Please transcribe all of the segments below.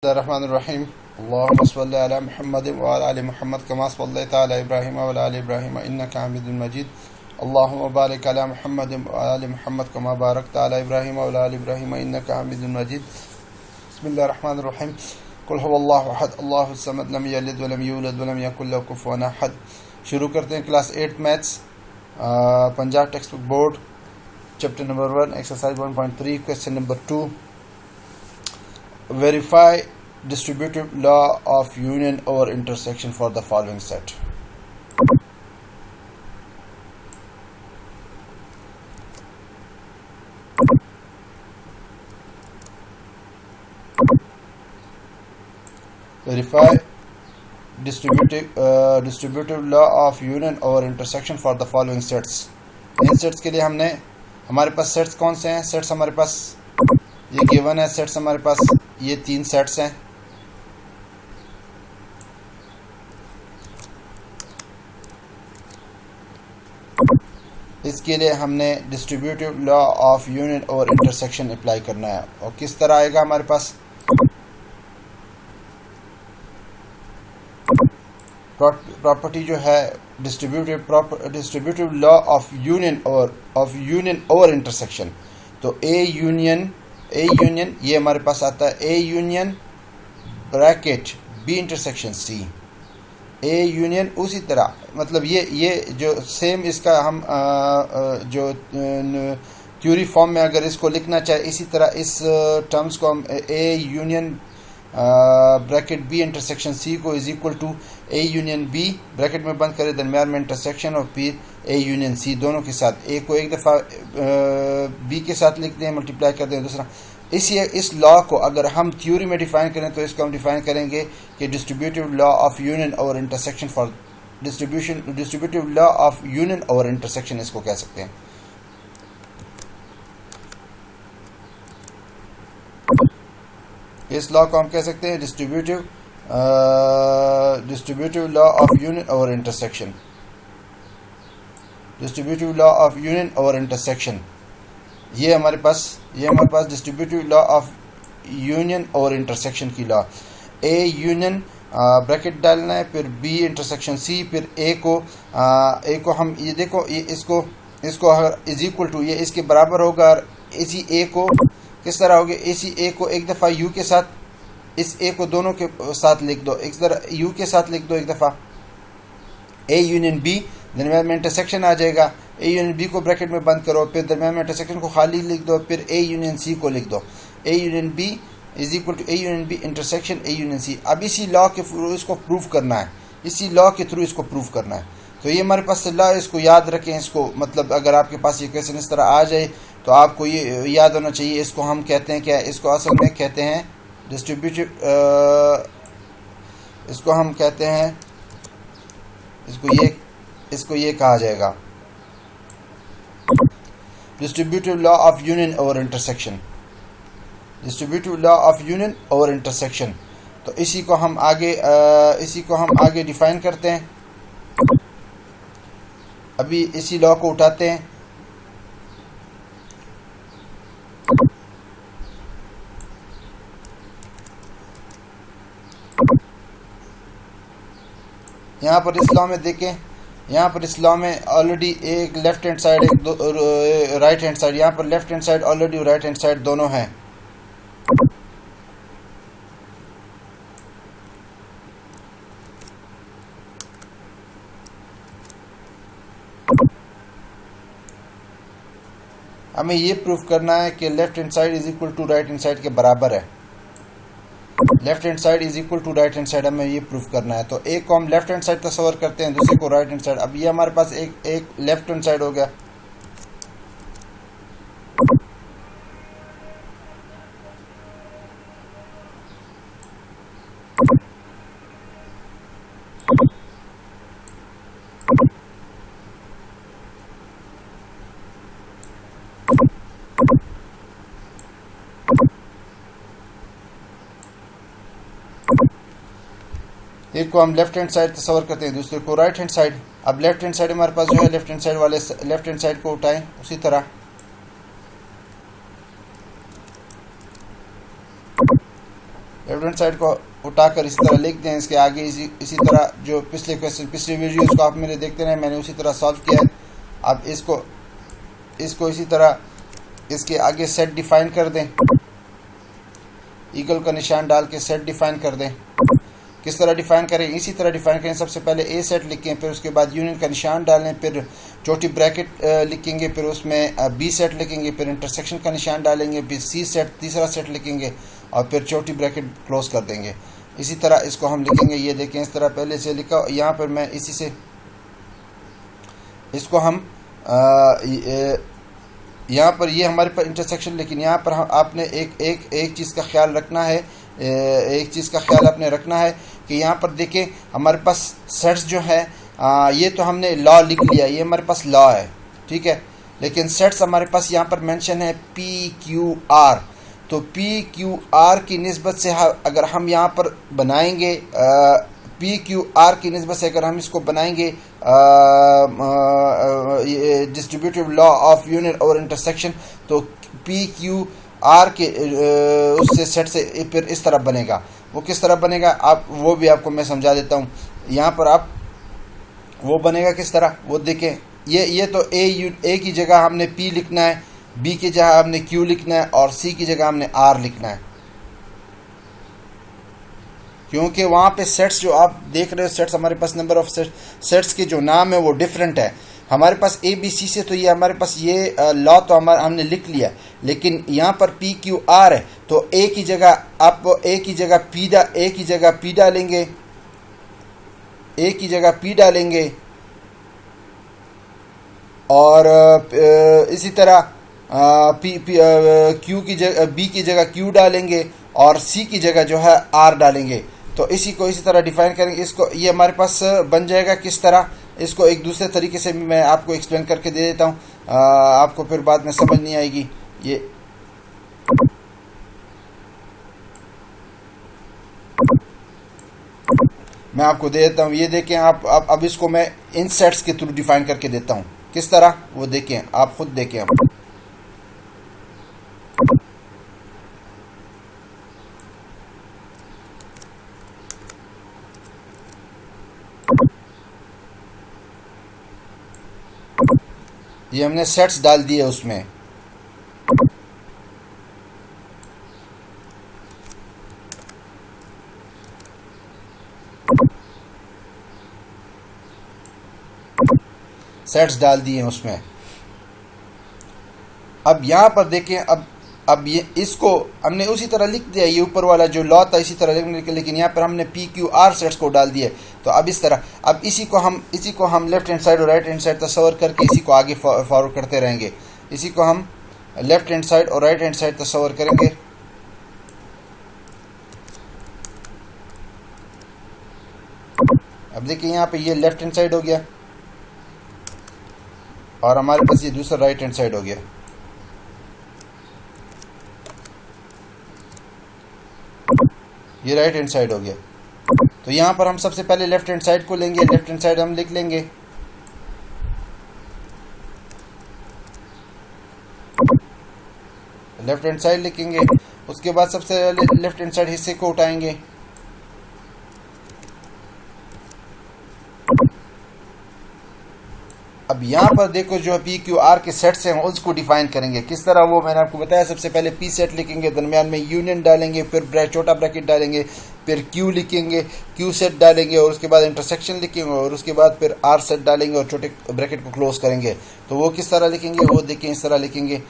Bismillahirrahmanirrahim. Allahumma salli ala Muhammadin wa ala ali Muhammad kama sallaita ala Ibrahim wa ala ali Ibrahim innaka Hamidun Majid. Allahumma barik ala Muhammadin wa ala ali Muhammad kama barakta ala Ibrahim wa ala ali Ibrahim innaka Hamidun Majid. Bismillahirrahmanirrahim. Qul huwallahu ahad, Allahus samad, lam yalid wa lam yulad wa lam yakul lahu kufuwan ahad. शुरू करते हैं class 8 maths Punjab text book board chapter number 1 exercise 1.3 question number 2. Verify distributive law of union over intersection for the following set. Verify distributive law of union over intersection for the following sets. In sets के लिए हमारे पास sets कौन से हैं? Sets हमारे पास ये given है. Sets हमारे पास ये 3 सेट्स हैं. इसके लिए हमने डिस्ट्रीब्यूटिव लॉ ऑफ यूनियन और इंटरसेक्शन अप्लाई करना है. और किस तरह आएगा हमारे पास? प्रॉपर्टी जो है डिस्ट्रीब्यूटिव लॉ ऑफ यूनियन और इंटरसेक्शन. तो ए यूनियन ये हमारे पास आता है A union bracket B intersection C. A union उसी तरह मतलब ये जो सेम इसका हम जो थ्योरी फॉर्म में अगर इसको लिखना चाहे इसी तरह इस टर्म्स को हम A union bracket B intersection C को is equal to A union B bracket में बंद करें दरम्यान में इंटरसेक्शन और फिर ए यूनियन सी दोनों के साथ. ए को एक दफ़ा बी के साथ लिख दें, मल्टीप्लाई कर दें दूसरा. इस लॉ को अगर हम थ्योरी में डिफाइन करें तो इसको हम डिफाइन करेंगे कि डिस्ट्रीब्यूटिव लॉ ऑफ यूनियन और intersection for distributive law of union और इंटरसेक्शन इसको कह सकते हैं. इस लॉ को हम कह सकते हैं डिस्ट्रीब्यूटिव लॉ ऑफ यूनियन और intersection. Distributive law of union और इंटरसेक्शन ये हमारे पास डिस्ट्रीब्यूटिव लॉ ऑफ यूनियन और इंटरसेक्शन की लॉ. ए यूनियन ब्रैकेट डालना है, फिर बी इंटरसेक्शन सी, फिर ए को हम ये देखो ये इसको अगर इज इक्वल टू ये इसके बराबर होगा. और इसी ए को किस तरह होगा? इसी ए को एक दफ़ा यू के साथ, इस ए को दोनों के साथ लिख दो, एक तरह यू के साथ लिख दो एक दफ़ा. ए यूनियन बी दरम्यान में इंटरसेक्शन आ जाएगा. ए यूनियन बी को ब्रैकेट में बंद करो, फिर दरम्यान में इंटरसेक्शन को खाली लिख दो, फिर ए यूनियन सी को लिख दो. A union B is equal to A union B intersection A union C. अब इसी लॉ के थ्रू इसको प्रूव करना है. तो ये हमारे पास लॉ, इसको याद रखें. इसको मतलब अगर आपके पास ये क्वेश्चन इस तरह आ जाए तो आपको ये याद होना चाहिए. इसको हम कहते हैं क्या? इसको असल में कहते हैं डिस्ट्रीब्यूटिव, इसको हम कहते हैं, इसको ये कहा जाएगा डिस्ट्रीब्यूटिव लॉ ऑफ यूनियन और intersection. Distributive law of union और इंटरसेक्शन. तो इसी को हम आगे डिफाइन करते हैं. अभी इसी लॉ को उठाते हैं. यहाँ पर इस लॉ में देखें, यहाँ पर इस लॉ में ऑलरेडी एक लेफ्ट हैंड साइड एक राइट हैंड साइड, यहाँ पर left hand side already right hand side दोनों हैं. हमें ये प्रूफ करना है कि left hand side is equal to right hand side के बराबर है. Left hand side is equal to right hand side हमें ये प्रूफ करना है. तो एक को हम लेफ्ट हैंड साइड तस्वर करते हैं, दूसरे को राइट हैंड साइड. अब ये हमारे पास एक लेफ्ट हैंड साइड हो गया. एक को हम लेफ्ट हैंड साइड तस्वर करते हैं, दूसरे को राइट हैंड साइड. अब लेफ्ट हैंड साइड हमारे पास जो है लेफ्ट हैंड साइड वाले लेफ्ट हैंड साइड को उठाएं उसी तरह. लेफ्ट हैंड साइड को उठाकर इसी तरह लिख दें। इसके आगे इसी तरह जो पिछले क्वेश्चन पिछले वीडियोस को आप मेरे देखते रहे, मैंने उसी तरह सॉल्व किया है। अब इसको इसी तरह इसके आगे सेट डिफाइन कर दें, ईगल का निशान डाल के सेट डिफाइन कर दें। किस तरह डिफाइन करें? इसी तरह डिफाइन करें। सबसे पहले ए सेट लिखें, फिर उसके बाद यूनियन का निशान डालें, फिर छोटी ब्रैकेट लिखेंगे, फिर उसमें बी सेट लिखेंगे, फिर इंटरसेक्शन का निशान डालेंगे, फिर सी सेट तीसरा सेट लिखेंगे और फिर छोटी ब्रैकेट क्लोज कर देंगे। इसी तरह इसको हम लिखेंगे। ये देखें इस तरह पहले से लिखा। यहाँ पर मैं इसी से इसको हम यहाँ पर ये हमारे पास इंटरसेक्शन, लेकिन यहाँ पर आपने एक चीज़ का ख्याल रखना है। एक चीज़ का ख्याल आपने रखना है कि यहाँ पर देखें हमारे पास सेट्स जो है ये तो हमने लॉ लिख लिया, ये हमारे पास लॉ है, ठीक है। लेकिन सेट्स हमारे पास यहाँ पर मेंशन है पी क्यू आर। तो पी क्यू आर की निस्बत से अगर हम यहाँ पर बनाएंगे पी क्यू आर की निस्बत से अगर हम इसको बनाएंगे डिस्ट्रीब्यूटिव लॉ ऑफ यूनियन और इंटरसेक्शन, तो पी क्यू आर के उससे सेट से फिर इस तरह बनेगा। वो किस तरह बनेगा आप वो भी आपको मैं समझा देता हूँ। यहाँ पर आप वो बनेगा किस तरह वो देखें। ये तो ए की जगह हमने पी लिखना है, बी की जगह हमने क्यू लिखना है और सी की जगह हमने आर लिखना है, क्योंकि वहाँ पे सेट्स जो आप देख रहे हो सेट्स हमारे पास नंबर ऑफ सेट्स के जो नाम है वो डिफरेंट है। हमारे पास ए बी सी से तो ये हमारे पास ये लॉ तो हमने लिख लिया, लेकिन यहाँ पर पी क्यू आर है तो ए की जगह आप ए की जगह पी डालेंगे, ए की जगह पी डालेंगे और इसी तरह क्यू की जगह बी की जगह क्यू डालेंगे और सी की जगह जो है आर डालेंगे। तो इसी को इसी तरह डिफाइन करेंगे। इसको ये हमारे पास बन जाएगा किस तरह। इसको एक दूसरे तरीके से भी मैं आपको एक्सप्लेन करके दे देता हूँ, आपको फिर बाद में समझ नहीं आएगी। ये मैं आपको दे देता हूँ। ये देखें आप अब इसको मैं इन सेट्स के थ्रू डिफाइन करके देता हूँ किस तरह वो देखें, आप खुद देखें। आप ये हमने सेट्स डाल दिए उसमें। सेट्स डाल दिए उसमें। अब यहाँ पर देखें अब ये इसको हमने उसी तरह लिख दिया, ये ऊपर वाला जो लॉ था इसी तरह लिखने के, लेकिन यहाँ पर हमने पी क्यू आर सेट्स को डाल दिए। तो अब इस तरह अब इसी को हम लेफ्ट हैंड साइड और राइट हैंड साइड तस्वर करके इसी को आगे फॉरवर्ड करते रहेंगे। इसी को हम लेफ्ट हैंड साइड और राइट हैंड साइड तस्वर करेंगे। अब देखिए यहाँ पे ये लेफ्ट हैंड साइड हो गया और हमारे पास ये दूसरा राइट हैंड साइड हो गया। ये राइट हैंड साइड हो गया। तो यहाँ पर हम सबसे पहले लेफ्ट हैंड साइड को लेंगे। लेफ्ट हैंड साइड हम लिख लेंगे, लेफ्ट हैंड साइड लिखेंगे। उसके बाद सबसे पहले लेफ्ट हैंड साइड हिस्से को उठाएंगे। अब यहाँ पर देखो जो पी क्यू आर के सेट्स हैं उसको डिफाइन करेंगे किस तरह, वो मैंने आपको बताया। सबसे पहले पी सेट लिखेंगे, दरमियान में यूनियन डालेंगे, फिर छोटा ब्रैकेट डालेंगे, फिर क्यू लिखेंगे, क्यू सेट डालेंगे और उसके बाद इंटरसेक्शन लिखेंगे और उसके बाद फिर आर सेट डालेंगे और छोटे ब्रैकेट को क्लोज करेंगे। तो वो किस तरह लिखेंगे वो देखें, इस तरह लिखेंगे।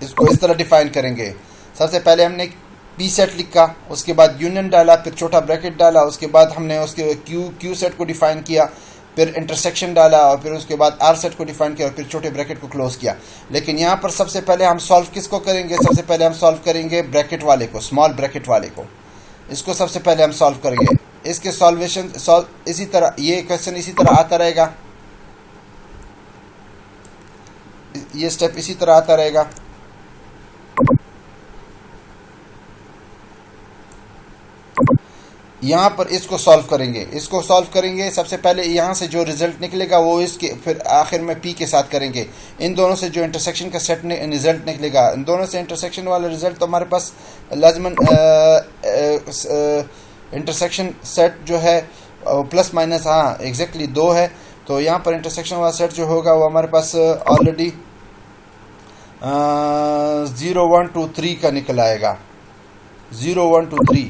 इसको इस तरह डिफाइन करेंगे। सबसे पहले हमने पी सेट लिखा, उसके बाद यूनियन डाला, फिर छोटा ब्रैकेट डाला, उसके बाद हमने उसके क्यू सेट को डिफाइन किया, फिर इंटरसेक्शन डाला और फिर उसके बाद आर सेट को डिफाइन किया और फिर छोटे ब्रैकेट को क्लोज किया। लेकिन यहाँ पर सबसे पहले हम सॉल्व किसको करेंगे? सबसे पहले हम सॉल्व करेंगे ब्रैकेट वाले को, स्मॉल ब्रैकेट वाले को। इसको सबसे पहले हम सॉल्व करेंगे। इसके सॉल्वेशन इसी तरह ये क्वेश्चन इसी तरह आता रहेगा, ये स्टेप इसी तरह आता रहेगा। यहाँ पर इसको सॉल्व करेंगे। सबसे पहले यहाँ से जो रिजल्ट निकलेगा वो इसके फिर आखिर में पी के साथ करेंगे। इन दोनों से जो इंटरसेक्शन का सेट रिजल्ट निकलेगा, इन दोनों से इंटरसेक्शन वाला रिजल्ट तो हमारे पास लाजमन इंटरसेक्शन सेट जो है प्लस माइनस हाँ एग्जैक्टली 2 है। तो यहाँ पर इंटरसेक्शन वाला सेट जो होगा वो हमारे पास ऑलरेडी 0 1 2 3 का निकल आएगा। 0 1 2 3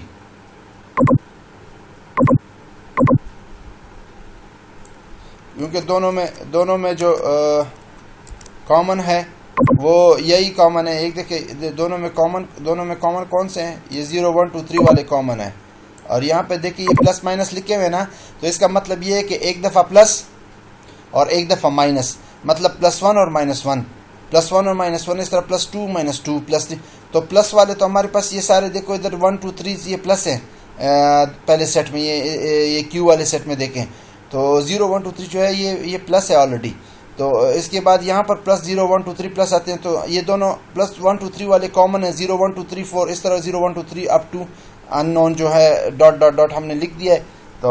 क्योंकि दोनों में जो कॉमन है वो यही कॉमन है। एक देखिए दोनों में कॉमन कौन से हैं, ये 0 1 2 3 वाले कॉमन है। और यहाँ पे देखिए ये प्लस माइनस लिखे हुए ना, तो इसका मतलब ये है कि एक दफ़ा प्लस और एक दफ़ा माइनस, मतलब +1 और -1, +1 और -1, इस तरह +2 -2 +3। तो प्लस वाले तो हमारे पास ये सारे देखो इधर 1 2 3 ये प्लस हैं पहले सेट में, ये क्यू वाले सेट में देखें तो 0 1 2 3 जो है ये प्लस है ऑलरेडी। तो इसके बाद यहाँ पर +0 1 2 3 प्लस आते हैं, तो ये दोनों +1 2 3 वाले कॉमन है। 0 1 2 3 4 इस तरह 0 1 2 3 अप टू अननोन जो है डॉट डॉट डॉट हमने लिख दिया है। तो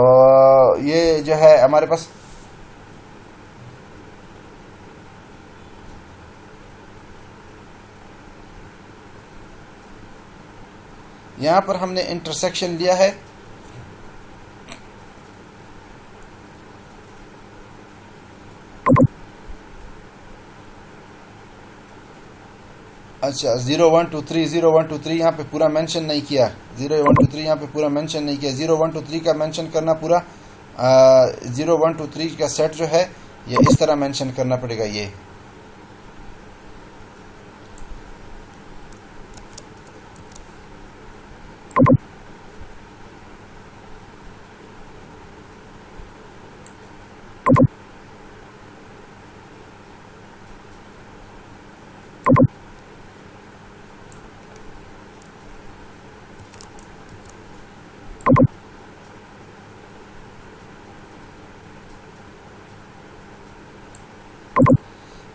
ये जो है हमारे पास यहाँ पर हमने इंटरसेक्शन लिया है। अच्छा 0 1 2 3 0 1 2 3 यहाँ पे पूरा मेंशन नहीं किया। 0 1 2 3 यहाँ पे पूरा मेंशन नहीं किया। 0 1 2 3 का मेंशन करना पूरा 0 1 2 3 का सेट जो है ये इस तरह मेंशन करना पड़ेगा। ये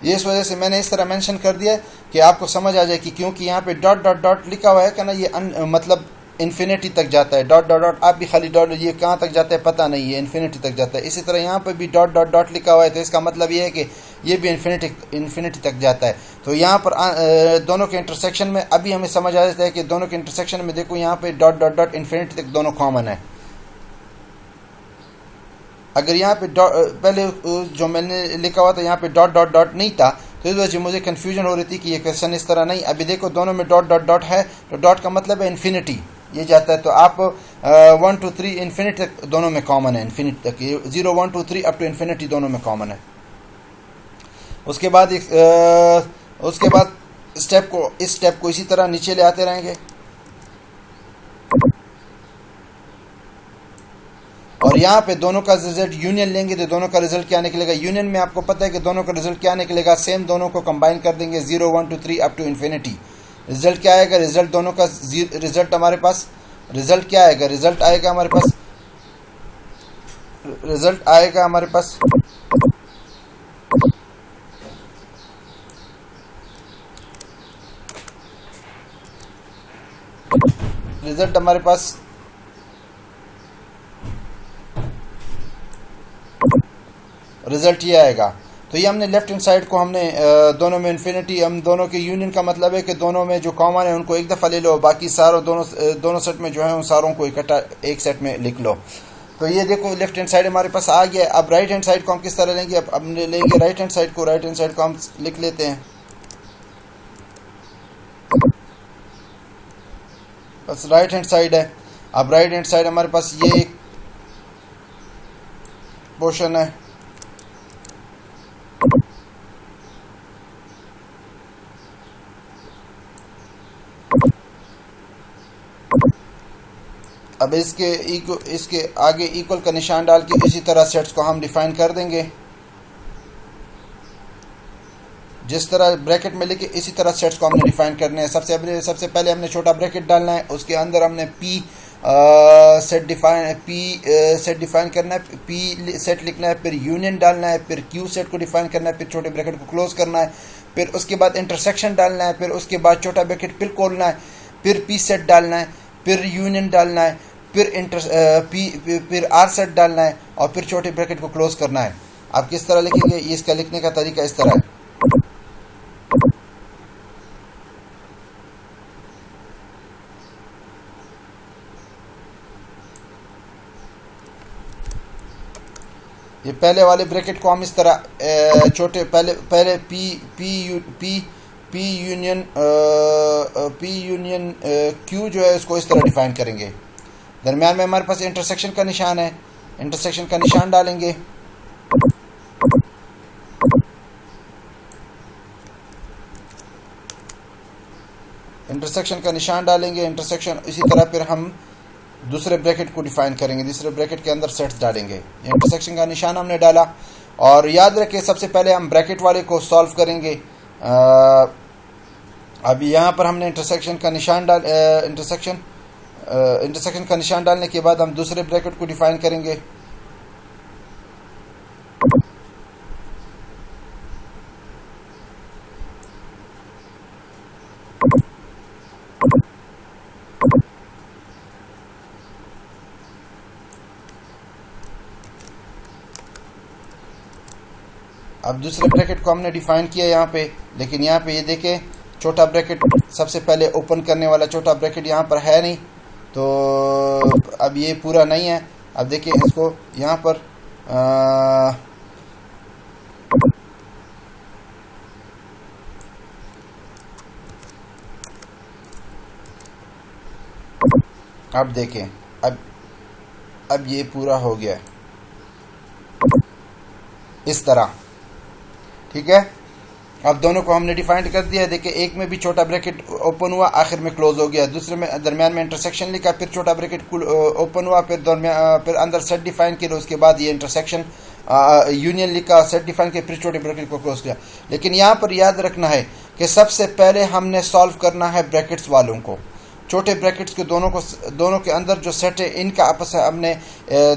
ये इस वजह से मैंने इस तरह मेंशन कर दिया कि आपको समझ आ जाए कि क्योंकि यहाँ पे डॉट डॉट डॉट लिखा हुआ है कि ना, ये मतलब इन्फिनिटी तक जाता है। डॉट डॉट डॉट आप भी खाली डॉट, ये कहाँ तक जाता है पता नहीं है, इन्फिनिटी तक जाता है। इसी तरह यहाँ पे भी डॉट डॉट डॉट लिखा हुआ है, तो इसका मतलब ये है कि ये भी इन्फिनिटी तक जाता है। तो यहाँ पर दोनों के इंटरसेक्शन में अभी हमें समझ आ जाता है कि दोनों के इंटरसेक्शन में देखो यहाँ पे डॉट डॉट डॉट इन्फिनिटी तक दोनों कॉमन है। अगर यहाँ पे पहले जो मैंने लिखा हुआ था यहाँ पे डॉट डॉट डॉट नहीं था, तो इस वजह से मुझे कन्फ्यूजन हो रही थी कि ये क्वेश्चन इस तरह नहीं। अभी देखो दोनों में डॉट डॉट डॉट है, तो डॉट का मतलब है इन्फिनिटी, ये जाता है। तो आप 1 2 3 इन्फिनिटी तक दोनों में कॉमन है, इन्फिनिटी तक 0 1 2 3 अप टू इन्फिनिटी दोनों में कॉमन है। उसके बाद इस स्टेप को इसी तरह नीचे ले आते रहेंगे। और यहाँ पे दोनों का रिजल्ट यूनियन लेंगे तो दोनों का रिजल्ट क्या निकलेगा। यूनियन में आपको पता है कि दोनों का रिजल्ट क्या निकलेगा, सेम दोनों को कंबाइन कर देंगे 0 1 2 3 अप टू इन्फिनिटी। रिजल्ट क्या आएगा, रिजल्ट दोनों का रिजल्ट हमारे पास रिजल्ट क्या आएगा, रिजल्ट आएगा हमारे पास रिजल्ट आएगा हमारे पास रिजल्ट हमारे पास रिजल्ट ये आएगा। तो ये हमने लेफ्ट हैंड साइड को हमने दोनों में इन्फिनिटी, हम दोनों के यूनियन का मतलब है कि दोनों में जो कॉमन है उनको एक दफ़ा ले लो, बाकी सारों दोनों सेट में जो है उन सारों को इकट्ठा एक सेट में लिख लो। तो ये देखो लेफ्ट हैंड साइड हमारे पास आ गया। अब राइट हैंड साइड को हम किस तरह लेंगे, अब हमने लेंगे राइट हैंड साइड को हम लिख लेते हैं। बस राइट हैंड साइड है। अब राइट हैंड साइड हमारे पास ये एक पोर्शन है, अब इसके आगे इक्वल का निशान डाल के इसी तरह सेट्स को हम डिफाइन कर देंगे। जिस तरह ब्रैकेट में लिखे इसी तरह सेट्स को हमने डिफाइन करने हैं। सबसे पहले हमने छोटा ब्रैकेट डालना है, उसके अंदर हमने पी सेट डिफाइन करना है, पी सेट लिखना है, फिर यूनियन डालना है, फिर क्यू सेट को डिफाइन करना है, फिर छोटे ब्रैकेट को क्लोज करना है, फिर उसके बाद इंटरसेक्शन डालना है, फिर उसके बाद छोटा ब्रैकेट फिर खोलना है, फिर पी सेट डालना है, फिर यूनियन डालना है, फिर फिर आर सेट डालना है और फिर छोटे ब्रैकेट को क्लोज करना है। आप किस तरह लिखेंगे, ये इसका लिखने का तरीका इस तरह है। ये पहले वाले ब्रैकेट को हम इस तरह छोटे पहले पी यूनियन क्यू जो है उसको इस तरह डिफाइन करेंगे। दरमियान में हमारे पास इंटरसेक्शन का निशान है, इंटरसेक्शन का निशान डालेंगे। इंटरसेक्शन का निशान डालेंगे, इंटरसेक्शन इसी तरह फिर हम दूसरे ब्रैकेट को डिफाइन करेंगे, दूसरे ब्रैकेट के अंदर सेट्स डालेंगे। इंटरसेक्शन का निशान हमने डाला और याद रखें सबसे पहले हम ब्रैकेट वाले को सॉल्व करेंगे। अब यहाँ पर हमने इंटरसेक्शन का निशान इंटरसेक्शन का निशान डालने के बाद हम दूसरे ब्रैकेट को डिफाइन करेंगे। अब दूसरे ब्रैकेट को हमने डिफाइन किया यहाँ पे, लेकिन यहाँ पे ये देखें छोटा ब्रैकेट सबसे पहले ओपन करने वाला छोटा ब्रैकेट यहाँ पर है नहीं, तो अब ये पूरा नहीं है। अब देखें इसको यहाँ पर अब देखें अब ये पूरा हो गया इस तरह, ठीक है। अब दोनों को हमने डिफाइंड कर दिया। देखिए एक में भी छोटा ब्रैकेट ओपन हुआ, आखिर में क्लोज हो गया। दूसरे में दरमियान में इंटरसेक्शन लिखा, फिर छोटा ब्रैकेट ओपन हुआ, फिर अंदर सेट डिफाइन किया, उसके बाद ये इंटरसेक्शन यूनियन लिखा, सेट डिफाइन किया, फिर छोटे ब्रैकेट को क्लोज किया। लेकिन यहाँ पर याद रखना है कि सबसे पहले हमने सॉल्व करना है ब्रैकेट्स वालों को। छोटे ब्रैकेट्स के दोनों के अंदर जो सेट है इनका आपस में हमने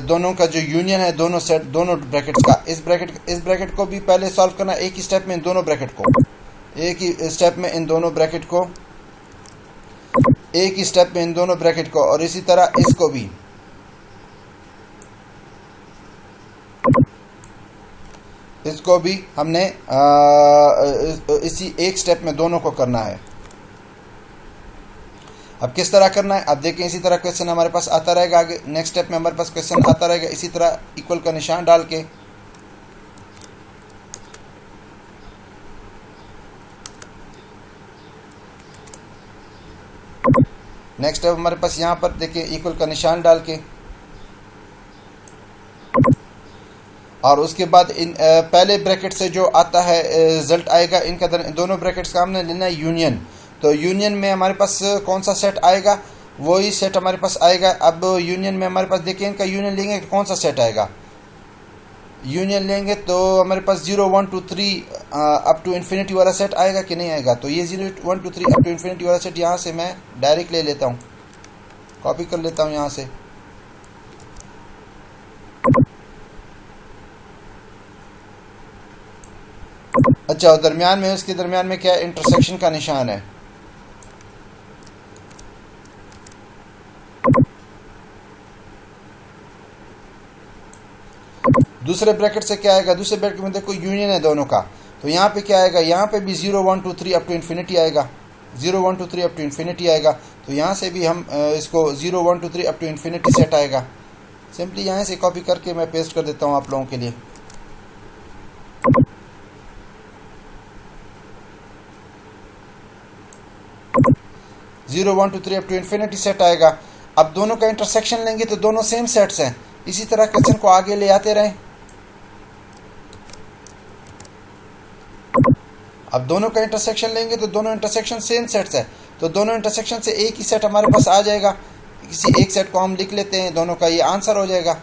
दोनों का जो यूनियन है दोनों ब्रैकेट्स का, इस ब्रैकेट को भी पहले सॉल्व करना एक ही स्टेप में इन दोनों ब्रैकेट को, एक ही स्टेप में इन दोनों ब्रैकेट को, एक ही स्टेप में इन दोनों ब्रैकेट को, और इसी तरह इसको भी हमने इसी एक स्टेप में दोनों को करना है। अब किस तरह करना है, अब देखें इसी तरह क्वेश्चन हमारे पास आता रहेगा। आगे नेक्स्ट स्टेप में हमारे पास क्वेश्चन आता रहेगा इसी तरह इक्वल का निशान डाल के। नेक्स्ट स्टेप हमारे पास यहाँ पर देखिए इक्वल का निशान डाल के, और उसके बाद इन पहले ब्रैकेट से जो आता है रिजल्ट आएगा, इनका दोनों ब्रैकेट्स का हमने लेना है यूनियन। तो यूनियन में हमारे पास कौन सा सेट आएगा, वही सेट हमारे पास आएगा। अब यूनियन में हमारे पास देखिए इनका यूनियन लेंगे तो कौन सा सेट आएगा, यूनियन लेंगे तो हमारे पास 0 1 2 3 अप टू इन्फिनिटी वाला सेट आएगा कि नहीं आएगा। तो ये 0 1 2 3 अप टू इन्फिनिटी वाला सेट यहाँ से मैं डायरेक्ट ले लेता हूँ, कॉपी कर लेता हूँ यहाँ से। अच्छा, दरमियान में उसके दरमियान में क्या इंटरसेक्शन का निशान है। दूसरे ब्रैकेट से क्या आएगा, दूसरे ब्रैकेट में देखो यूनियन है दोनों का, तो यहाँ पे क्या आएगा, यहाँ पे भी 0 1 2 3 अप टू इन्फिनिटी आएगा, 0 1 2 3 अप टू इन्फिनिटी आएगा। तो यहाँ से भी हम इसको 0 1 2 3 अप टू इन्फिनिटी सेट आएगा। सिंपली यहाँ से कॉपी करके मैं पेस्ट कर देता हूँ आप लोगों के लिए। Zero 1 2 3 up to infinity set आएगा। अब दोनों का इंटरसेक्शन लेंगे तो दोनों सेम सेट्स हैं। इसी तरह क्वेश्चन को आगे ले आते रहें। अब दोनों का इंटरसेक्शन लेंगे तो दोनों इंटरसेक्शन सेम सेट्स है, तो दोनों इंटरसेक्शन से एक ही सेट हमारे पास आ जाएगा। किसी एक सेट को हम लिख लेते हैं, दोनों का ये आंसर हो जाएगा।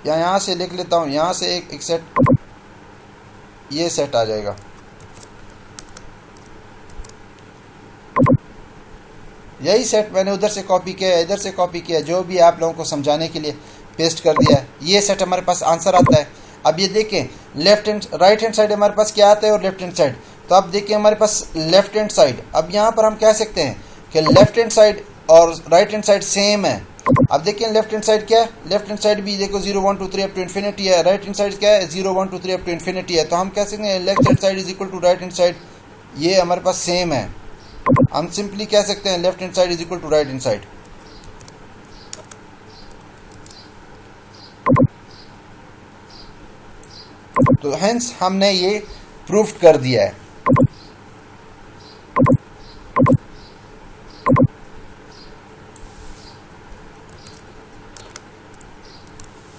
या यहाँ से लिख लेता हूँ, यहाँ से एक सेट, ये सेट आ जाएगा। यही सेट मैंने उधर से कॉपी किया, इधर से कॉपी किया, जो भी आप लोगों को समझाने के लिए पेस्ट कर दिया है। ये सेट हमारे पास आंसर आता है। अब ये देखें left hand right hand side हमारे पास क्या आता है और लेफ्ट हैंड साइड, तो अब देखिए हमारे पास लेफ्ट हैंड साइड, अब यहाँ पर हम कह सकते हैं कि लेफ्ट हैंड साइड और राइट हैंड साइड सेम है। अब देखिए लेफ्ट हैंड साइड क्या है, लेफ्ट हैंड साइड भी देखो 0 1 2 3 अप टू इन्फिनिटी है, राइट हैंड साइड क्या है 0 1 2 3 अप टू इन्फिनिटी है। तो हम कह सकते हैं left hand side is equal to right hand side, ये हमारे पास सेम है। हम सिंपली कह सकते हैं left hand side is equal to right hand side. तो हेंस हमने ये प्रूफ कर दिया है।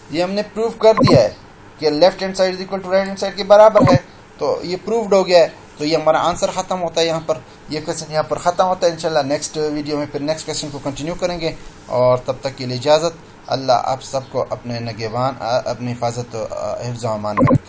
ये हमने प्रूफ कर दिया है कि left hand side is equal to right hand side के बराबर है। तो ये प्रूव्ड हो गया है। तो ये हमारा आंसर ख़त्म होता है यहाँ पर, ये क्वेश्चन यहाँ पर ख़त्म होता है। इंशाल्लाह नेक्स्ट वीडियो में फिर नेक्स्ट क्वेश्चन को कंटिन्यू करेंगे। और तब तक के लिए इजाज़त। अल्लाह आप सबको अपने नगेबान, अपनी हिफाजत हिफ्ज़ व अमान में रखे।